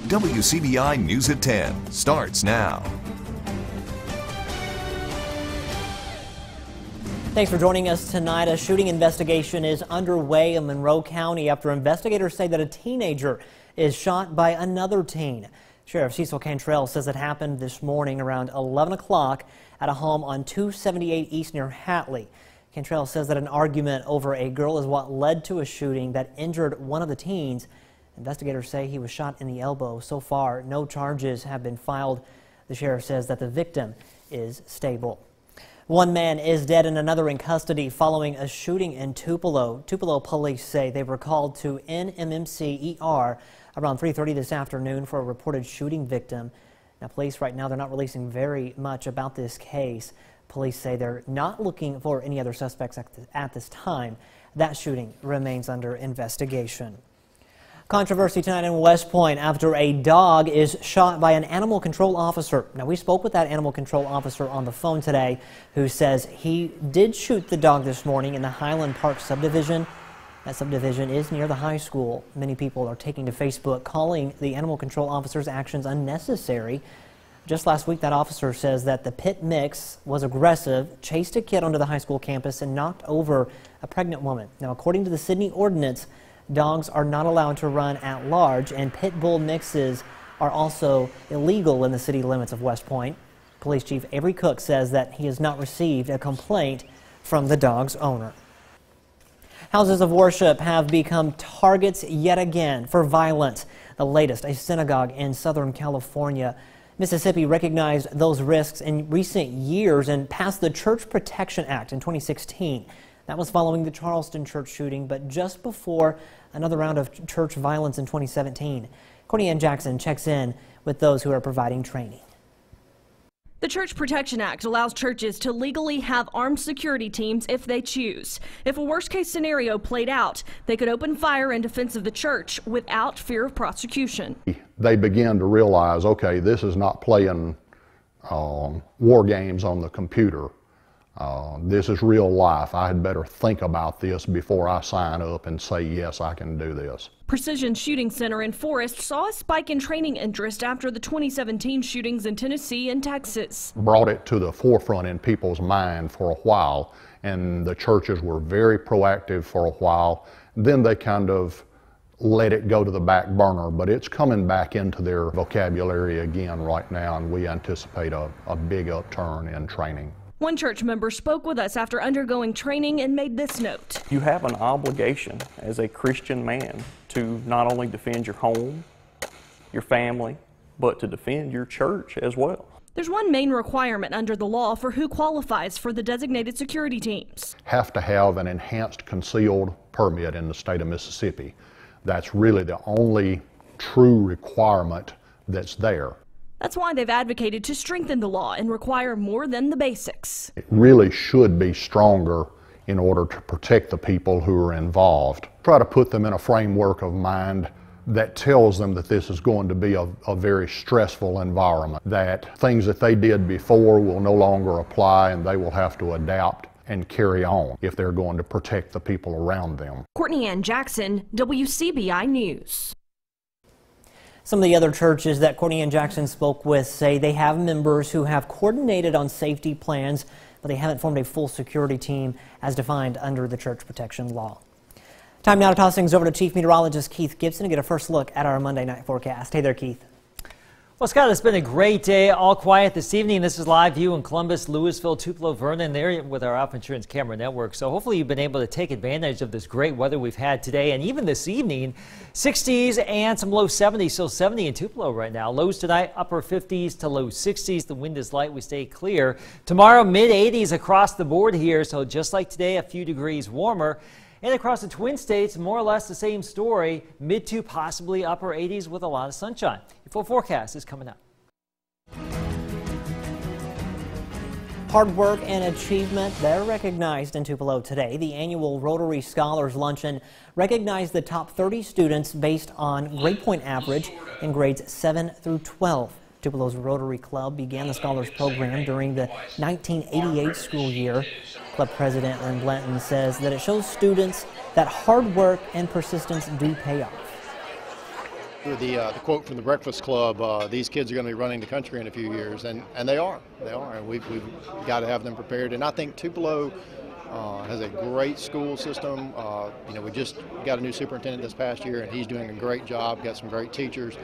WCBI News at 10 starts now. Thanks for joining us tonight. A shooting investigation is underway in Monroe County after investigators say that a teenager is shot by another teen. Sheriff Cecil Cantrell says it happened this morning around 11 o'clock at a home on 278 East near Hatley. Cantrell says that an argument over a girl is what led to a shooting that injured one of the teens. Investigators say he was shot in the elbow. So far, no charges have been filed. The sheriff says that the victim is stable. One man is dead and another in custody following a shooting in Tupelo. Tupelo police say they were called to NMMC ER around 3:30 this afternoon for a reported shooting victim. Now, police right now, they're not releasing very much about this case. Police say they're not looking for any other suspects at this time. That shooting remains under investigation. Controversy tonight in West Point after a dog is shot by an animal control officer. Now, we spoke with that animal control officer on the phone today, who says he did shoot the dog this morning in the Highland Park subdivision. That subdivision is near the high school. Many people are taking to Facebook calling the animal control officer's actions unnecessary. Just last week, that officer says that the pit mix was aggressive, chased a kid onto the high school campus, and knocked over a pregnant woman. Now, according to the Sydney ordinance, dogs are not allowed to run at large, and pit bull mixes are also illegal in the city limits of West Point. Police Chief Avery Cook says that he has not received a complaint from the dog's owner. Houses of worship have become targets yet again for violence. The latest, a synagogue in Southern California. Mississippi recognized those risks in recent years and passed the Church Protection Act in 2016. That was following the Charleston church shooting, but just before another round of church violence in 2017. Courtney Ann Jackson checks in with those who are providing training. The Church Protection Act allows churches to legally have armed security teams if they choose. If a worst-case scenario played out, they could open fire in defense of the church without fear of prosecution. They began to realize, okay, this is not playing war games on the computer. This is real life. I had better think about this before I sign up and say, yes, I can do this. Precision Shooting Center in Forest saw a spike in training interest after the 2017 shootings in Tennessee and Texas. Brought it to the forefront in people's mind for a while, and the churches were very proactive for a while. Then they kind of let it go to the back burner, but it's coming back into their vocabulary again right now, and we anticipate a big upturn in training. One church member spoke with us after undergoing training and made this note. You have an obligation as a Christian man to not only defend your home, your family, but to defend your church as well. There's one main requirement under the law for who qualifies for the designated security teams. Have to have an enhanced concealed permit in the state of Mississippi. That's really the only true requirement that's there. That's why they've advocated to strengthen the law and require more than the basics. It really should be stronger in order to protect the people who are involved. Try to put them in a framework of mind that tells them that this is going to be a very stressful environment, that things that they did before will no longer apply and they will have to adapt and carry on if they're going to protect the people around them. Courtney Ann Jackson, WCBI News. Some of the other churches that Courtney Ann Jackson spoke with say they have members who have coordinated on safety plans, but they haven't formed a full security team as defined under the church protection law. Time now to toss things over to Chief Meteorologist Keith Gibson to get a first look at our Monday night forecast. Hey there, Keith. Well, Scott, it's been a great day. All quiet this evening. This is live view in Columbus, Louisville, Tupelo, Vernon, there with our Alpha Insurance Camera Network. So hopefully you've been able to take advantage of this great weather we've had today. And even this evening, 60s and some low 70s. So 70 in Tupelo right now. Lows tonight, upper 50s to low 60s. The wind is light. We stay clear. Tomorrow, mid 80s across the board here. So just like today, a few degrees warmer. And across the Twin States, more or less the same story, mid to possibly upper 80s with a lot of sunshine. Your full forecast is coming up. Hard work and achievement, they're recognized in Tupelo today. The annual Rotary Scholars Luncheon recognized the top 30 students based on grade point average in grades 7 through 12. Tupelo's Rotary Club began the Scholars Program during the 1988 school year. Club President Lynn Blanton says that it shows students that hard work and persistence do pay off. the quote from the Breakfast Club, these kids are going to be running the country in a few years, and they are, and we've got to have them prepared. And I think Tupelo has a great school system. We just got a new superintendent this past year, and he's doing a great job. Got some great teachers.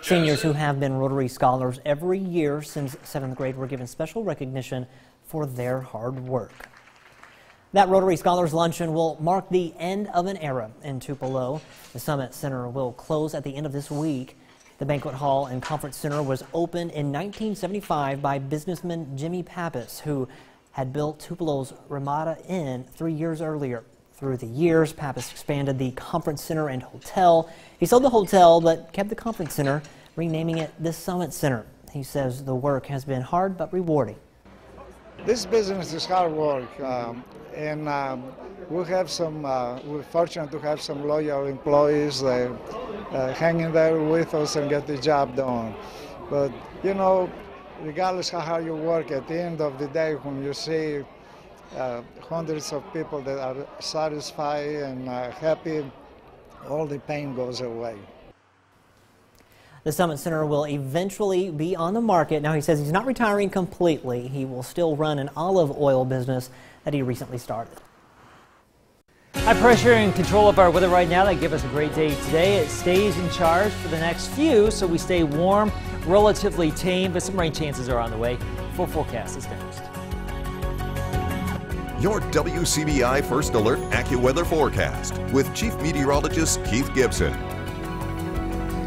Seniors who have been Rotary Scholars every year since 7th grade were given special recognition for their hard work. That Rotary Scholars Luncheon will mark the end of an era in Tupelo. The Summit Center will close at the end of this week. The banquet hall and conference center was opened in 1975 by businessman Jimmy Pappas, who had built Tupelo's Ramada Inn 3 years earlier. Through the years, Pappas expanded the conference center and hotel. He sold the hotel but kept the conference center, renaming it the Summit Center. He says the work has been hard but rewarding. This business is hard work, and we have some. We're fortunate to have some loyal employees hanging there with us and get the job done. But regardless of how you work, at the end of the day, when you see hundreds of people that are satisfied and happy, all the pain goes away. The Summit Center will eventually be on the market. Now, he says he's not retiring completely. He will still run an olive oil business that he recently started. High pressure and control of our weather right now. That give us a great day today. It stays in charge for the next few, so we stay warm, relatively tame, but some rain chances are on the way. Full forecast is next. Your WCBI First Alert AccuWeather forecast with Chief Meteorologist Keith Gibson.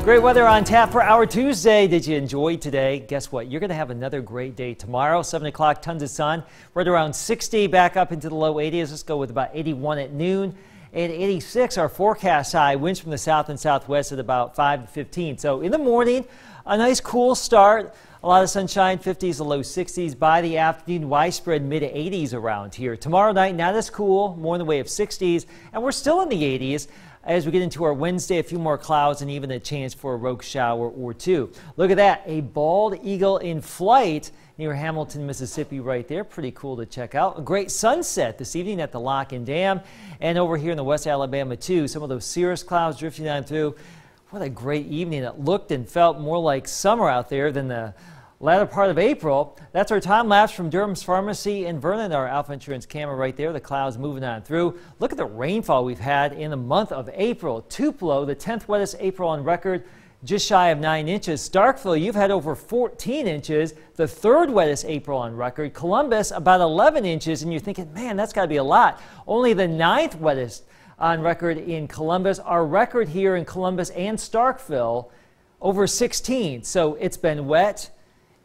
Great weather on tap for our Tuesday. Did you enjoy today? Guess what? You're going to have another great day tomorrow. 7 o'clock, tons of sun. Right around 60, back up into the low 80s. Let's go with about 81 at noon. And 86, our forecast high. Winds from the south and southwest at about 5 to 15. So in the morning, a nice cool start. A lot of sunshine, 50s to low 60s. By the afternoon, widespread mid-80s around here. Tomorrow night, not as cool, more in the way of 60s. And we're still in the 80s. As we get into our Wednesday, a few more clouds and even a chance for a rogue shower or two. Look at that, a bald eagle in flight near Hamilton, Mississippi right there. Pretty cool to check out. A great sunset this evening at the Lock and Dam. And over here in the West Alabama too, some of those cirrus clouds drifting on through. What a great evening. It looked and felt more like summer out there than the latter part of April. That's our time lapse from Durham's Pharmacy in Vernon, our Alpha Insurance camera right there. The clouds moving on through. Look at the rainfall we've had in the month of April. Tupelo, the 10th wettest April on record, just shy of 9 inches. Starkville, you've had over 14 inches, the 3rd wettest April on record. Columbus, about 11 inches, and you're thinking, man, that's got to be a lot. Only the 9th wettest on record in Columbus. Our record here in Columbus and Starkville, over 16. So it's been wet.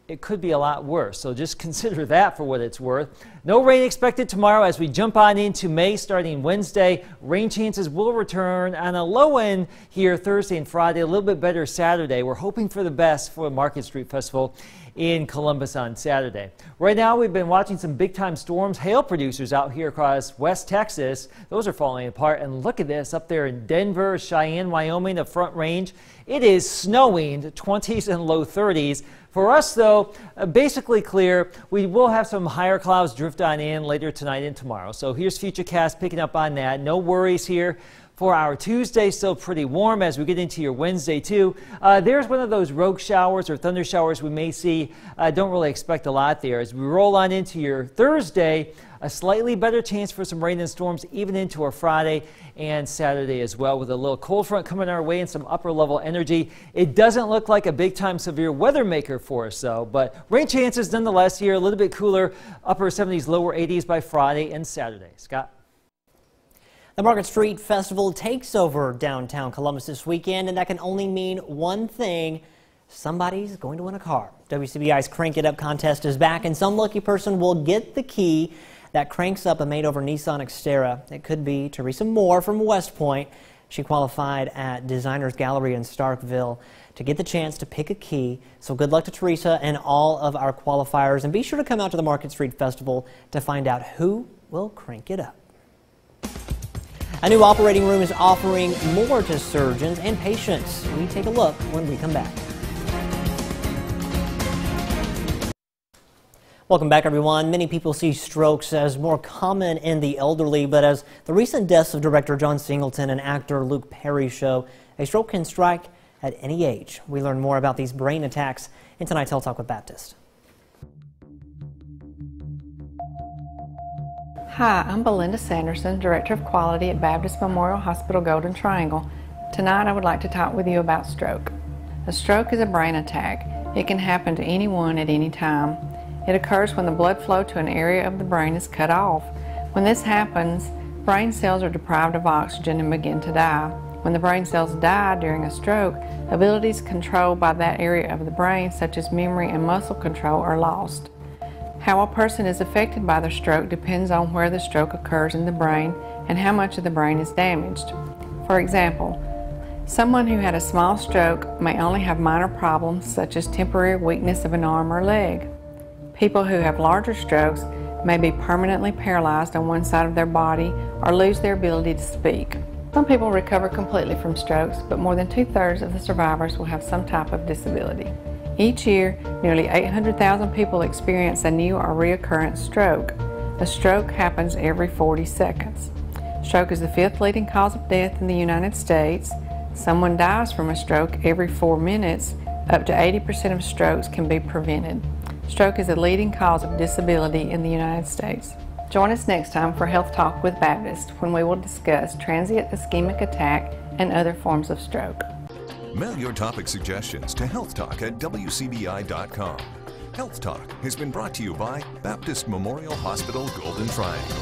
It could be a lot worse, so just consider that for what it's worth. No rain expected tomorrow as we jump on into May starting Wednesday. Rain chances will return on a low end here Thursday and Friday, a little bit better Saturday. We're hoping for the best for Market Street Festival in Columbus on Saturday. Right now we've been watching some big time storms, hail producers out here across West Texas. Those are falling apart, and look at this up there in Denver, Cheyenne, Wyoming, the Front Range. It is snowing, 20s and low 30s. For us, though, basically clear. We will have some higher clouds drift on in later tonight and tomorrow. So here's Futurecast picking up on that. No worries here. For our Tuesday, still pretty warm as we get into your Wednesday, too. There's one of those rogue showers or thunder showers we may see. Don't really expect a lot there. As we roll on into your Thursday, a slightly better chance for some rain and storms even into our Friday and Saturday as well, with a little cold front coming our way and some upper level energy. It doesn't look like a big time severe weather maker for us, though, but rain chances nonetheless here, a little bit cooler, upper 70s, lower 80s by Friday and Saturday. Scott? The Market Street Festival takes over downtown Columbus this weekend, and that can only mean one thing: somebody's going to win a car. WCBI's Crank It Up contest is back, and some lucky person will get the key that cranks up a made-over Nissan Xterra. It could be Teresa Moore from West Point. She qualified at Designers Gallery in Starkville to get the chance to pick a key. So good luck to Teresa and all of our qualifiers, and be sure to come out to the Market Street Festival to find out who will crank it up. A new operating room is offering more to surgeons and patients. We take a look when we come back. Welcome back, everyone. Many people see strokes as more common in the elderly, but as the recent deaths of director John Singleton and actor Luke Perry show, a stroke can strike at any age. We learn more about these brain attacks in tonight's Health Talk with Baptist. Hi, I'm Belinda Sanderson, Director of Quality at Baptist Memorial Hospital Golden Triangle. Tonight I would like to talk with you about stroke. A stroke is a brain attack. It can happen to anyone at any time. It occurs when the blood flow to an area of the brain is cut off. When this happens, brain cells are deprived of oxygen and begin to die. When the brain cells die during a stroke, abilities controlled by that area of the brain, such as memory and muscle control, are lost. How a person is affected by the stroke depends on where the stroke occurs in the brain and how much of the brain is damaged. For example, someone who had a small stroke may only have minor problems such as temporary weakness of an arm or leg. People who have larger strokes may be permanently paralyzed on one side of their body or lose their ability to speak. Some people recover completely from strokes, but more than 2/3 of the survivors will have some type of disability. Each year, nearly 800,000 people experience a new or recurrent stroke. A stroke happens every 40 seconds. Stroke is the 5th leading cause of death in the United States. Someone dies from a stroke every 4 minutes. Up to 80% of strokes can be prevented. Stroke is a leading cause of disability in the United States. Join us next time for Health Talk with Baptist, when we will discuss transient ischemic attack and other forms of stroke. Mail your topic suggestions to healthtalk@wcbi.com. Health Talk has been brought to you by Baptist Memorial Hospital Golden Triangle.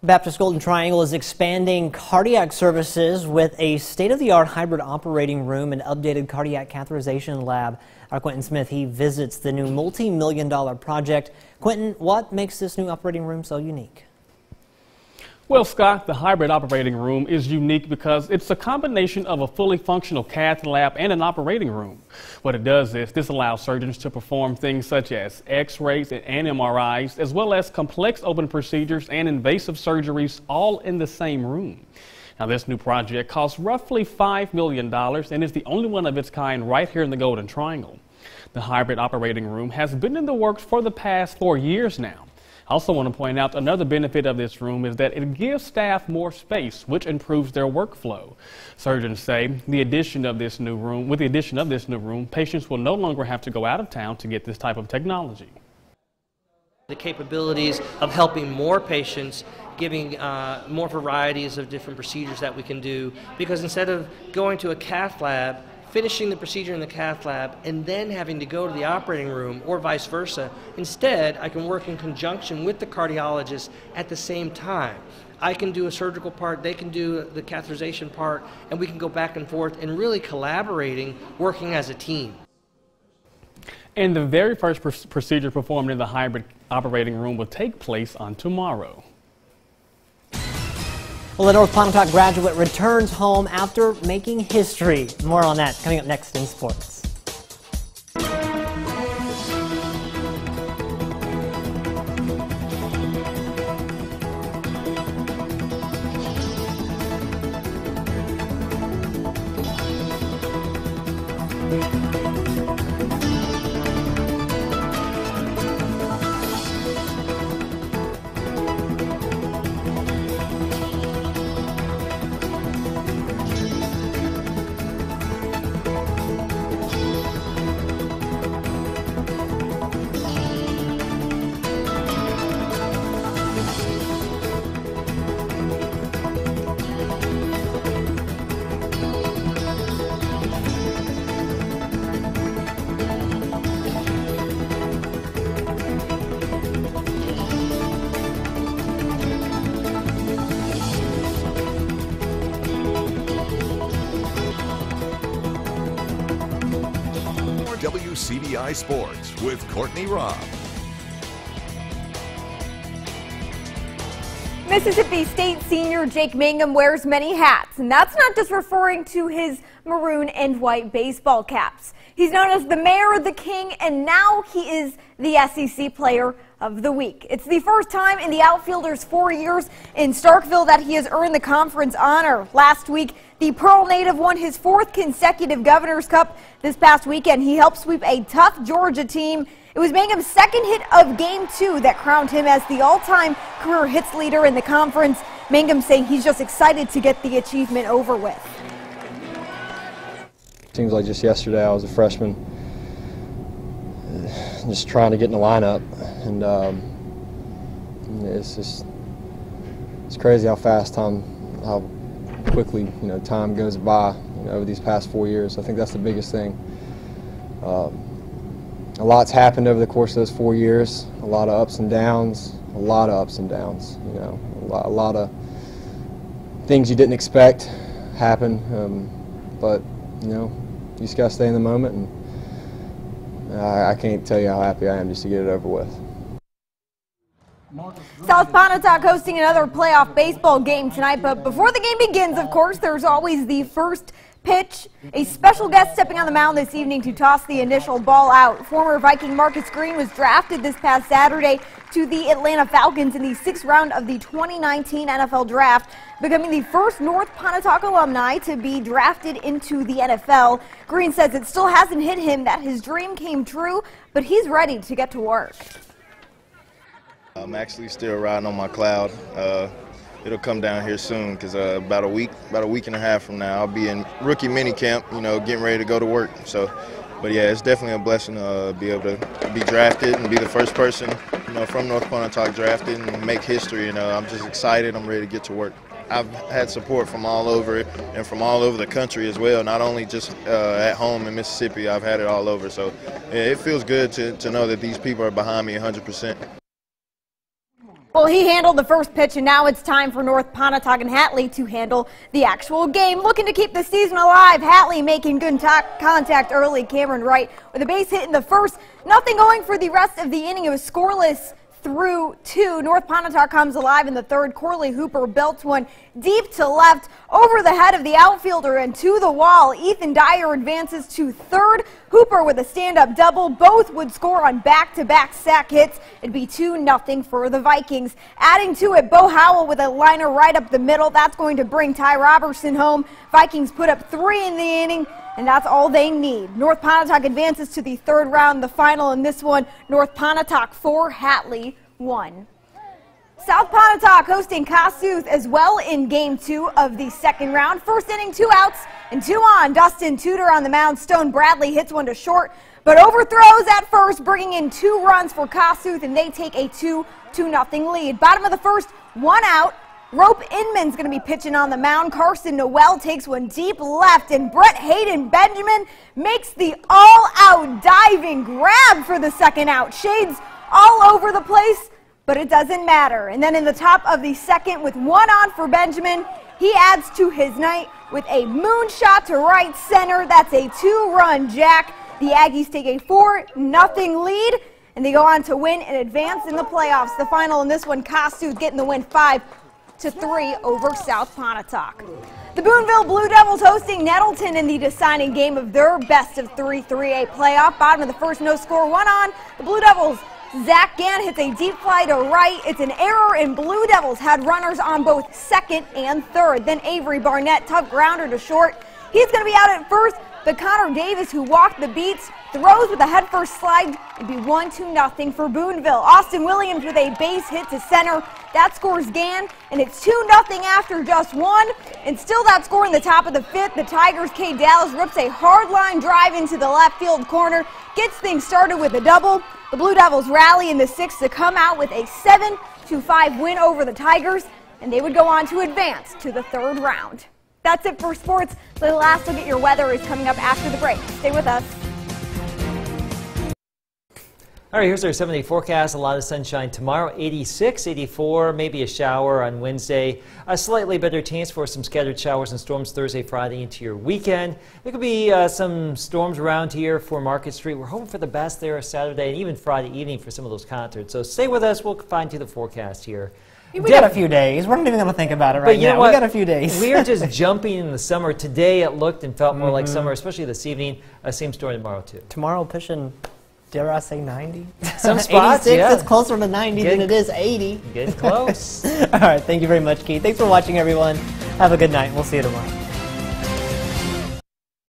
Baptist Golden Triangle is expanding cardiac services with a state-of-the-art hybrid operating room and updated cardiac catheterization lab. Our Quentin Smith, he visits the new multi-million-dollar project. Quentin, what makes this new operating room so unique? Well, Scott, the hybrid operating room is unique because it's a combination of a fully functional cath lab and an operating room. What it does is this allows surgeons to perform things such as x-rays and MRIs, as well as complex open procedures and invasive surgeries all in the same room. Now, this new project costs roughly $5 million and is the only one of its kind right here in the Golden Triangle. The hybrid operating room has been in the works for the past 4 years now. I also want to point out another benefit of this room is that it gives staff more space, which improves their workflow. Surgeons say with the addition of this new room, patients will no longer have to go out of town to get this type of technology. The capabilities of helping more patients, giving more varieties of different procedures that we can do, because instead of going to a cath lab, finishing the procedure in the cath lab, and then having to go to the operating room or vice versa, instead I can work in conjunction with the cardiologist at the same time. I can do a surgical part, they can do the catheterization part, and we can go back and forth and really collaborating, working as a team. And the very first procedure performed in the hybrid operating room will take place on tomorrow. Well, the North Pontotoc graduate returns home after making history. More on that coming up next in sports. WCBI Sports with Courtney Robb. Mississippi State senior Jake Mangum wears many hats, and that's not just referring to his maroon and white baseball caps. He's known as the Mayor, the King, and now he is the SEC Player of the Week. It's the first time in the outfielder's 4 years in Starkville that he has earned the conference honor. Last week, the Pearl native won his 4th consecutive Governor's Cup. This past weekend, he helped sweep a tough Georgia team It was Mangum's second hit of Game 2 that crowned him as the all-time career hits leader in the conference. Mangum saying he's just excited to get the achievement over with. Seems like just yesterday I was a freshman, just trying to get in the lineup, and it's crazy how fast how quickly time goes by over these past 4 years. I think that's the biggest thing. A lot's happened over the course of those 4 years. A lot of ups and downs. A lot of ups and downs. A lot of things you didn't expect happen. But you just gotta stay in the moment, and I can't tell you how happy I am just to get it over with. South Pontotoc hosting another playoff baseball game tonight, but before the game begins, of course, there's always the first pitch. A special guest stepping on the mound this evening to toss the initial ball out. Former Viking Marcus Green was drafted this past Saturday to the Atlanta Falcons in the 6th round of the 2019 NFL Draft, becoming the first North Pontotoc alumni to be drafted into the NFL. Green says it still hasn't hit him that his dream came true, but he's ready to get to work. I'm actually still riding on my cloud. It'll come down here soon because about a week and a half from now, I'll be in rookie mini camp, getting ready to go to work. So, but yeah, it's definitely a blessing to be able to be drafted and be the first person, from North Pontotoc drafted and make history. I'm just excited. I'm ready to get to work. I've had support from all over and from all over the country as well, not only just at home in Mississippi. I've had it all over. So yeah, it feels good to know that these people are behind me 100%. Well, he handled the first pitch, and now it's time for North Pontotoc and Hatley to handle the actual game. Looking to keep the season alive, Hatley making good contact early. Cameron Wright with a base hit in the first. Nothing going for the rest of the inning. It was scoreless through 2. North Pontotoc comes alive in the 3rd. Corley Hooper belts one deep to left over the head of the outfielder and to the wall. Ethan Dyer advances to 3rd. Hooper with a stand-up double. Both would score on back-to-back sack hits. It'd be 2-0 for the Vikings. Adding to it, Bo Howell with a liner right up the middle. That's going to bring Ty Robertson home. Vikings put up 3 in the inning, and that's all they need. North Pontotoc advances to the 3rd round, the final in this one. North Pontotoc 4, Hatley 1. South Pontotoc hosting Kossuth as well in Game 2 of the 2nd round. First inning, 2 outs and 2 on. Dustin Tudor on the mound. Stone Bradley hits one to short, but overthrows at first, bringing in 2 runs for Kossuth, and they take a 2-0 lead. Bottom of the 1st, 1 out. Rope Inman's going to be pitching on the mound. Carson Noel takes one deep left, and Brett Hayden Benjamin makes the all-out diving grab for the 2nd out. Shades all over the place, but it doesn't matter. And then in the top of the 2nd, with 1 on for Benjamin, he adds to his night with a moonshot to right center. That's a 2-run jack. The Aggies take a 4-0 lead, and they go on to win and advance in the playoffs. The final in this one, Kossuth getting the win 5-3 over South Pontotoc. The Boonville Blue Devils hosting Nettleton in the deciding game of their best-of-3 3A playoff. Bottom of the 1st, no score, 1 on. The Blue Devils, Zach Gann hits a deep fly to right. It's an error, and Blue Devils had runners on both 2nd and 3rd. Then Avery Barnett, tough grounder to short. He's going to be out at first, but Connor Davis, who walked the beats, throws with a head-first slide. It'd be 1-2 for Boonville. Austin Williams with a base hit to center. That scores Gann, and it's 2-0 after just 1. And still that score in the top of the 5th. The Tigers' Cade Dallas rips a hard line drive into the left field corner, gets things started with a double. The Blue Devils rally in the 6th to come out with a 7-5 win over the Tigers, and they would go on to advance to the 3rd round. That's it for sports. The last look at your weather is coming up after the break. Stay with us. All right, here's our 7-day forecast. A lot of sunshine tomorrow, 86, 84, maybe a shower on Wednesday. A slightly better chance for some scattered showers and storms Thursday, Friday into your weekend. There could be some storms around here for Market Street. We're hoping for the best there Saturday and even Friday evening for some of those concerts. So stay with us. We'll find you the forecast here. We got a few days. We're not even going to think about it right now. We got a few days. We are just jumping in the summer. Today it looked and felt more like summer, especially this evening. Same story tomorrow, too. Tomorrow pushing, dare I say, 90? Some spots, 86, yeah. It's closer to 90 than it is 80. Getting close. All right, thank you very much, Keith. Thanks for watching, everyone. Have a good night. We'll see you tomorrow.